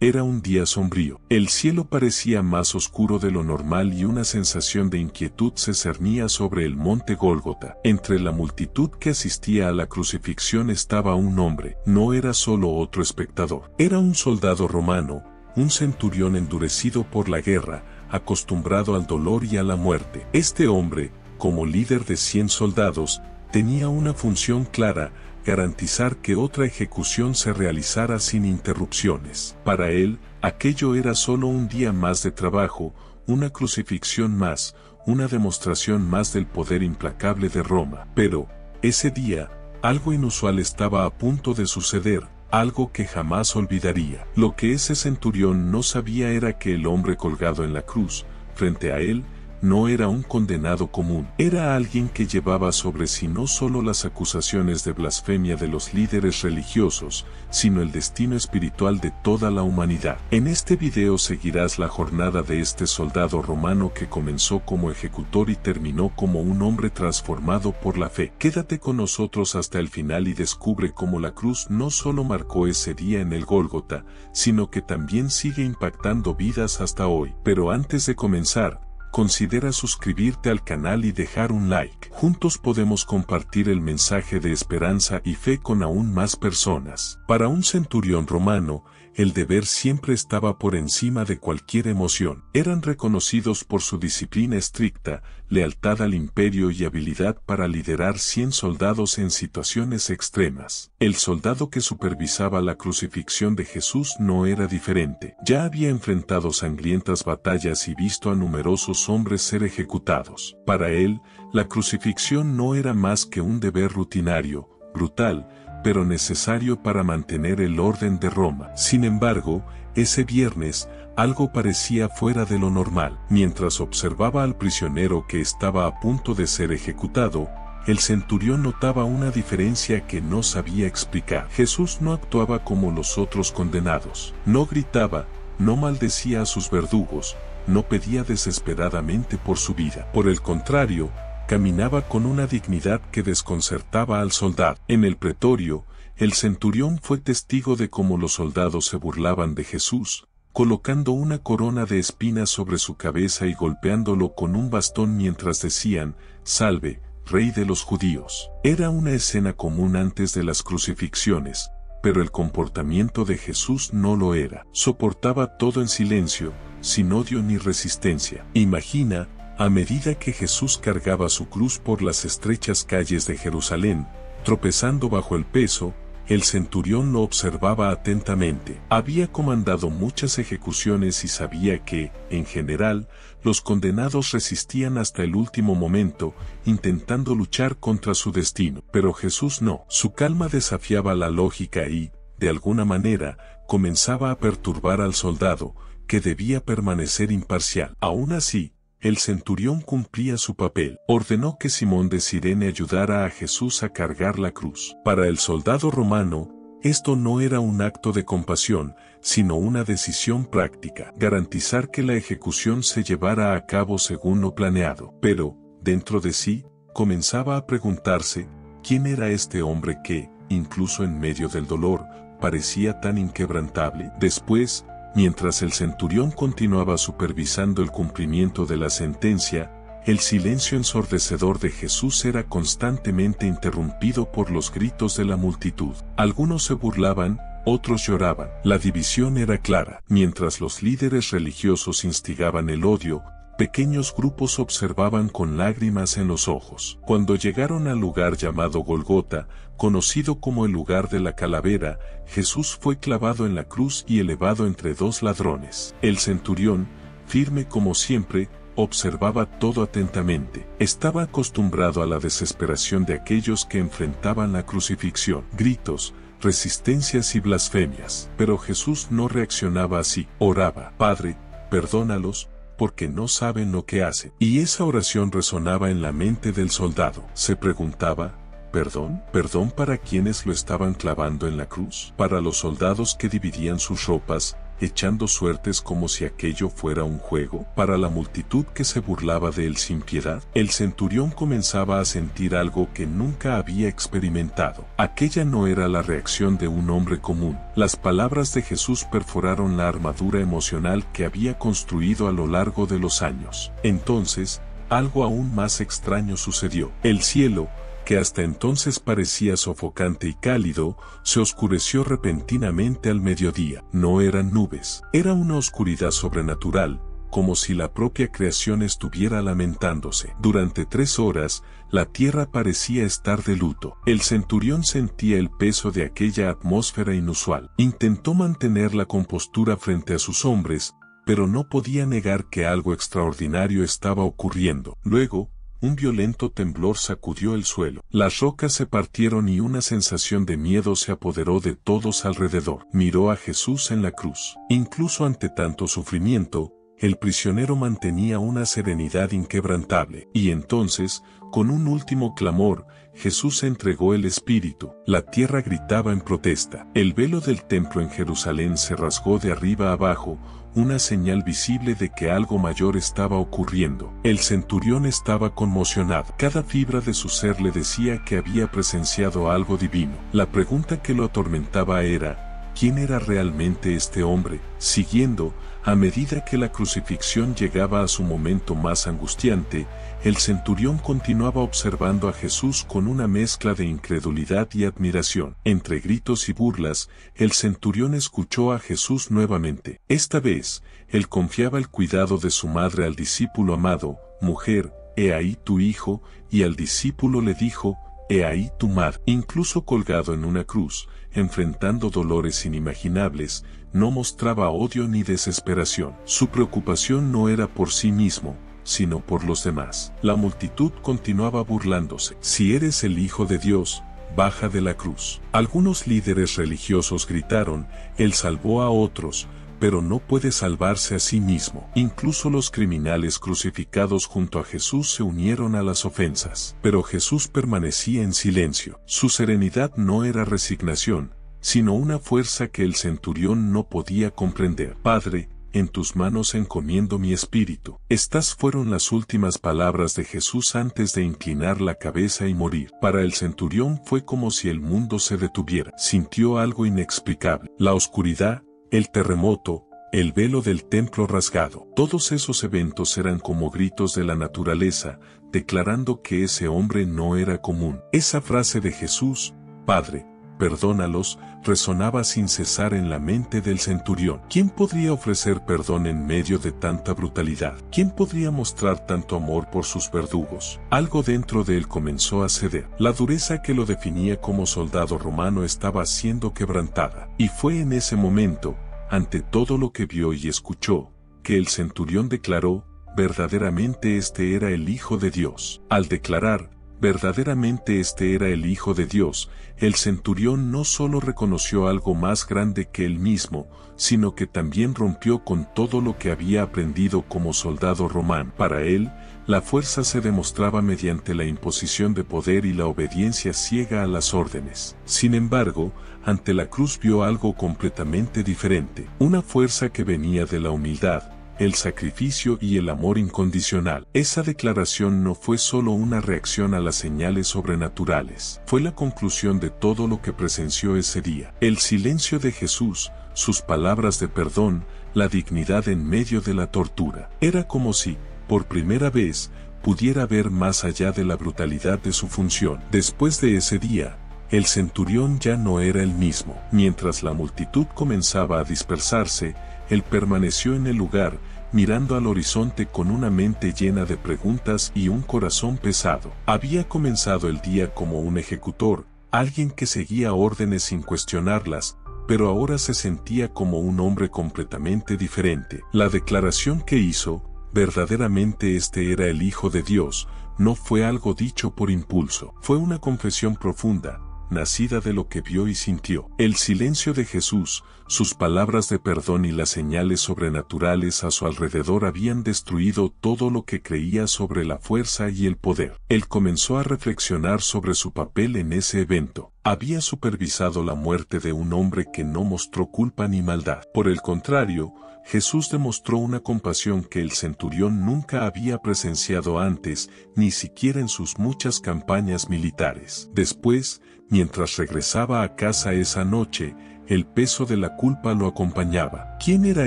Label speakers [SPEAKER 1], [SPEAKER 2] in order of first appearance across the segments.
[SPEAKER 1] Era un día sombrío. El cielo parecía más oscuro de lo normal y una sensación de inquietud se cernía sobre el monte Gólgota. Entre la multitud que asistía a la crucifixión estaba un hombre. No era solo otro espectador. Era un soldado romano, un centurión endurecido por la guerra, acostumbrado al dolor y a la muerte. Este hombre, como líder de 100 soldados, tenía una función clara: garantizar que otra ejecución se realizara sin interrupciones. Para él, aquello era solo un día más de trabajo, una crucifixión más, una demostración más del poder implacable de Roma. Pero, ese día, algo inusual estaba a punto de suceder, algo que jamás olvidaría. Lo que ese centurión no sabía era que el hombre colgado en la cruz, frente a él, no era un condenado común. Era alguien que llevaba sobre sí no solo las acusaciones de blasfemia de los líderes religiosos, sino el destino espiritual de toda la humanidad. En este video seguirás la jornada de este soldado romano que comenzó como ejecutor y terminó como un hombre transformado por la fe. Quédate con nosotros hasta el final y descubre cómo la cruz no solo marcó ese día en el Gólgota, sino que también sigue impactando vidas hasta hoy. Pero antes de comenzar, considera suscribirte al canal y dejar un like. Juntos podemos compartir el mensaje de esperanza y fe con aún más personas. Para un centurión romano, el deber siempre estaba por encima de cualquier emoción. Eran reconocidos por su disciplina estricta, lealtad al imperio y habilidad para liderar 100 soldados en situaciones extremas. El soldado que supervisaba la crucifixión de Jesús no era diferente. Ya había enfrentado sangrientas batallas y visto a numerosos hombres ser ejecutados. Para él, la crucifixión no era más que un deber rutinario, brutal, pero necesario para mantener el orden de Roma. Sin embargo, ese viernes, algo parecía fuera de lo normal. Mientras observaba al prisionero que estaba a punto de ser ejecutado, el centurión notaba una diferencia que no sabía explicar. Jesús no actuaba como los otros condenados. No gritaba, no maldecía a sus verdugos, no pedía desesperadamente por su vida. Por el contrario, caminaba con una dignidad que desconcertaba al soldado. En el pretorio, el centurión fue testigo de cómo los soldados se burlaban de Jesús, colocando una corona de espinas sobre su cabeza y golpeándolo con un bastón mientras decían: «Salve, Rey de los judíos». Era una escena común antes de las crucifixiones, pero el comportamiento de Jesús no lo era. Soportaba todo en silencio, sin odio ni resistencia. Imagina, a medida que Jesús cargaba su cruz por las estrechas calles de Jerusalén, tropezando bajo el peso, el centurión lo observaba atentamente. Había comandado muchas ejecuciones y sabía que, en general, los condenados resistían hasta el último momento, intentando luchar contra su destino. Pero Jesús no. Su calma desafiaba la lógica y, de alguna manera, comenzaba a perturbar al soldado, que debía permanecer imparcial. Aún así, el centurión cumplía su papel. Ordenó que Simón de Cirene ayudara a Jesús a cargar la cruz. Para el soldado romano, esto no era un acto de compasión, sino una decisión práctica: garantizar que la ejecución se llevara a cabo según lo planeado. Pero, dentro de sí, comenzaba a preguntarse, ¿quién era este hombre que, incluso en medio del dolor, parecía tan inquebrantable? Después, mientras el centurión continuaba supervisando el cumplimiento de la sentencia, el silencio ensordecedor de Jesús era constantemente interrumpido por los gritos de la multitud. Algunos se burlaban, otros lloraban. La división era clara. Mientras los líderes religiosos instigaban el odio, pequeños grupos observaban con lágrimas en los ojos. Cuando llegaron al lugar llamado Golgota, conocido como el lugar de la calavera, Jesús fue clavado en la cruz y elevado entre dos ladrones. El centurión, firme como siempre, observaba todo atentamente. Estaba acostumbrado a la desesperación de aquellos que enfrentaban la crucifixión. Gritos, resistencias y blasfemias. Pero Jesús no reaccionaba así. Oraba: «Padre, perdónalos, porque no saben lo que hacen». Y esa oración resonaba en la mente del soldado. Se preguntaba: ¿perdón? ¿Perdón para quienes lo estaban clavando en la cruz? ¿Para los soldados que dividían sus ropas, echando suertes como si aquello fuera un juego para la multitud que se burlaba de él sin piedad. El centurión comenzaba a sentir algo que nunca había experimentado. Aquella no era la reacción de un hombre común. Las palabras de Jesús perforaron la armadura emocional que había construido a lo largo de los años. Entonces, algo aún más extraño sucedió. El cielo, que hasta entonces parecía sofocante y cálido, se oscureció repentinamente al mediodía. No eran nubes, era una oscuridad sobrenatural, como si la propia creación estuviera lamentándose. Durante 3 horas, la tierra parecía estar de luto. El centurión sentía el peso de aquella atmósfera inusual. Intentó mantener la compostura frente a sus hombres, pero no podía negar que algo extraordinario estaba ocurriendo. Luego, un violento temblor sacudió el suelo. Las rocas se partieron y una sensación de miedo se apoderó de todos alrededor. Miró a Jesús en la cruz. Incluso ante tanto sufrimiento, el prisionero mantenía una serenidad inquebrantable. Y entonces, con un último clamor, Jesús entregó el Espíritu. La tierra gritaba en protesta. El velo del templo en Jerusalén se rasgó de arriba a abajo, una señal visible de que algo mayor estaba ocurriendo. El centurión estaba conmocionado. Cada fibra de su ser le decía que había presenciado algo divino. La pregunta que lo atormentaba era, ¿quién era realmente este hombre? Siguiendo, a medida que la crucifixión llegaba a su momento más angustiante, el centurión continuaba observando a Jesús con una mezcla de incredulidad y admiración. Entre gritos y burlas, el centurión escuchó a Jesús nuevamente. Esta vez, él confiaba el cuidado de su madre al discípulo amado: mujer, he ahí tu hijo, y al discípulo le dijo: he ahí tu madre. Incluso colgado en una cruz, enfrentando dolores inimaginables, no mostraba odio ni desesperación. Su preocupación no era por sí mismo, sino por los demás. La multitud continuaba burlándose. Si eres el Hijo de Dios, baja de la cruz. Algunos líderes religiosos gritaron: Él salvó a otros, pero no puede salvarse a sí mismo. Incluso los criminales crucificados junto a Jesús se unieron a las ofensas. Pero Jesús permanecía en silencio. Su serenidad no era resignación, sino una fuerza que el centurión no podía comprender. Padre, en tus manos encomiendo mi espíritu. Estas fueron las últimas palabras de Jesús antes de inclinar la cabeza y morir. Para el centurión fue como si el mundo se detuviera. Sintió algo inexplicable. La oscuridad, el terremoto, el velo del templo rasgado. Todos esos eventos eran como gritos de la naturaleza, declarando que ese hombre no era común. Esa frase de Jesús, Padre, perdónalos, resonaba sin cesar en la mente del centurión. ¿Quién podría ofrecer perdón en medio de tanta brutalidad? ¿Quién podría mostrar tanto amor por sus verdugos? Algo dentro de él comenzó a ceder. La dureza que lo definía como soldado romano estaba siendo quebrantada. Y fue en ese momento, ante todo lo que vio y escuchó, que el centurión declaró: verdaderamente este era el Hijo de Dios. Al declarar: verdaderamente este era el Hijo de Dios, el centurión no solo reconoció algo más grande que él mismo, sino que también rompió con todo lo que había aprendido como soldado romano. Para él, la fuerza se demostraba mediante la imposición de poder y la obediencia ciega a las órdenes. Sin embargo, ante la cruz vio algo completamente diferente, una fuerza que venía de la humildad, el sacrificio y el amor incondicional. Esa declaración no fue solo una reacción a las señales sobrenaturales, fue la conclusión de todo lo que presenció ese día. El silencio de Jesús, sus palabras de perdón, la dignidad en medio de la tortura. Era como si, por primera vez, pudiera ver más allá de la brutalidad de su función. Después de ese día, el centurión ya no era el mismo. Mientras la multitud comenzaba a dispersarse, él permaneció en el lugar, mirando al horizonte con una mente llena de preguntas y un corazón pesado. Había comenzado el día como un ejecutor, alguien que seguía órdenes sin cuestionarlas, pero ahora se sentía como un hombre completamente diferente. La declaración que hizo, verdaderamente este era el Hijo de Dios, no fue algo dicho por impulso, fue una confesión profunda, nacida de lo que vio y sintió. El silencio de Jesús, sus palabras de perdón y las señales sobrenaturales a su alrededor habían destruido todo lo que creía sobre la fuerza y el poder. Él comenzó a reflexionar sobre su papel en ese evento. había supervisado la muerte de un hombre que no mostró culpa ni maldad. Por el contrario, Jesús demostró una compasión que el centurión nunca había presenciado antes, ni siquiera en sus muchas campañas militares. Después, mientras regresaba a casa esa noche, el peso de la culpa lo acompañaba. ¿Quién era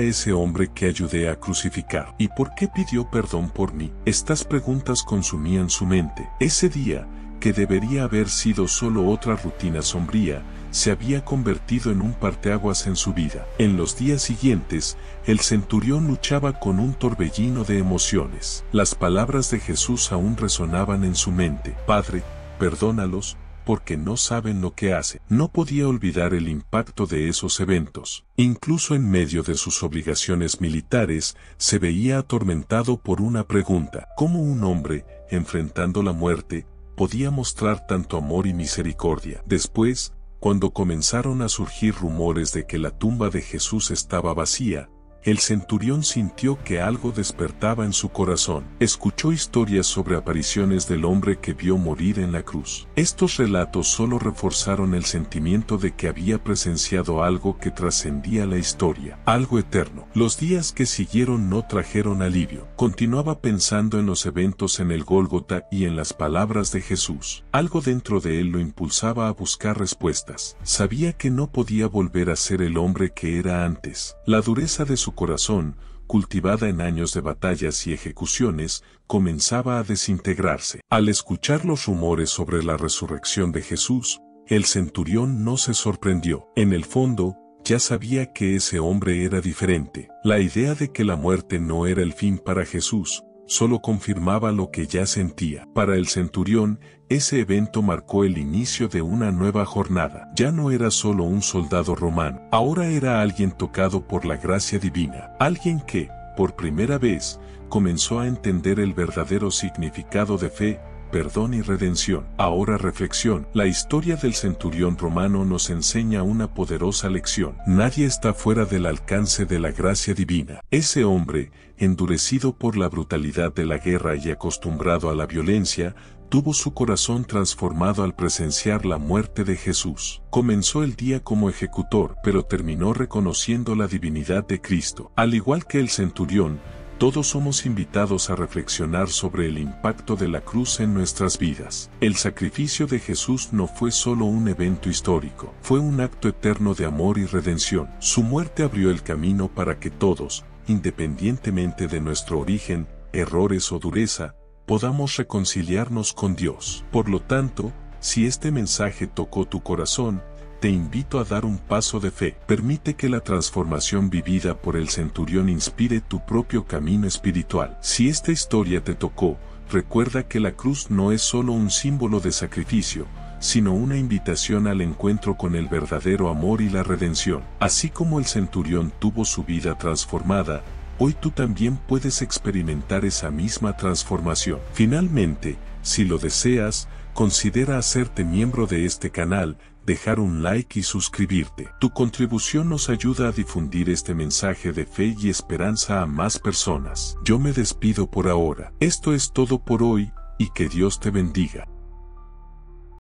[SPEAKER 1] ese hombre que ayudé a crucificar? ¿Y por qué pidió perdón por mí? Estas preguntas consumían su mente. Ese día, que debería haber sido solo otra rutina sombría, se había convertido en un parteaguas en su vida. En los días siguientes, el centurión luchaba con un torbellino de emociones. Las palabras de Jesús aún resonaban en su mente. Padre, perdónalos, porque no saben lo que hacen. No podía olvidar el impacto de esos eventos. Incluso en medio de sus obligaciones militares, se veía atormentado por una pregunta. ¿Cómo un hombre, enfrentando la muerte, podía mostrar tanto amor y misericordia? Después, cuando comenzaron a surgir rumores de que la tumba de Jesús estaba vacía, el centurión sintió que algo despertaba en su corazón. Escuchó historias sobre apariciones del hombre que vio morir en la cruz. Estos relatos solo reforzaron el sentimiento de que había presenciado algo que trascendía la historia, algo eterno. Los días que siguieron no trajeron alivio. Continuaba pensando en los eventos en el Gólgota y en las palabras de Jesús. Algo dentro de él lo impulsaba a buscar respuestas. Sabía que no podía volver a ser el hombre que era antes. La dureza de su corazón, cultivada en años de batallas y ejecuciones, comenzaba a desintegrarse. Al escuchar los rumores sobre la resurrección de Jesús, el centurión no se sorprendió. En el fondo, ya sabía que ese hombre era diferente. La idea de que la muerte no era el fin para Jesús, solo confirmaba lo que ya sentía. Para el centurión, ese evento marcó el inicio de una nueva jornada. Ya no era solo un soldado romano, ahora era alguien tocado por la gracia divina, alguien que, por primera vez, comenzó a entender el verdadero significado de fe, perdón y redención. Ahora reflexión. La historia del centurión romano nos enseña una poderosa lección. Nadie está fuera del alcance de la gracia divina. Ese hombre, endurecido por la brutalidad de la guerra y acostumbrado a la violencia, tuvo su corazón transformado al presenciar la muerte de Jesús. Comenzó el día como ejecutor, pero terminó reconociendo la divinidad de Cristo. Al igual que el centurión, todos somos invitados a reflexionar sobre el impacto de la cruz en nuestras vidas. El sacrificio de Jesús no fue solo un evento histórico, fue un acto eterno de amor y redención. Su muerte abrió el camino para que todos, independientemente de nuestro origen, errores o dureza, podamos reconciliarnos con Dios. Por lo tanto, si este mensaje tocó tu corazón, te invito a dar un paso de fe. Permite que la transformación vivida por el centurión inspire tu propio camino espiritual. Si esta historia te tocó, recuerda que la cruz no es solo un símbolo de sacrificio, sino una invitación al encuentro con el verdadero amor y la redención. Así como el centurión tuvo su vida transformada, hoy tú también puedes experimentar esa misma transformación. Finalmente, si lo deseas, considera hacerte miembro de este canal, dejar un like y suscribirte. Tu contribución nos ayuda a difundir este mensaje de fe y esperanza a más personas. Yo me despido por ahora. Esto es todo por hoy, y que Dios te bendiga.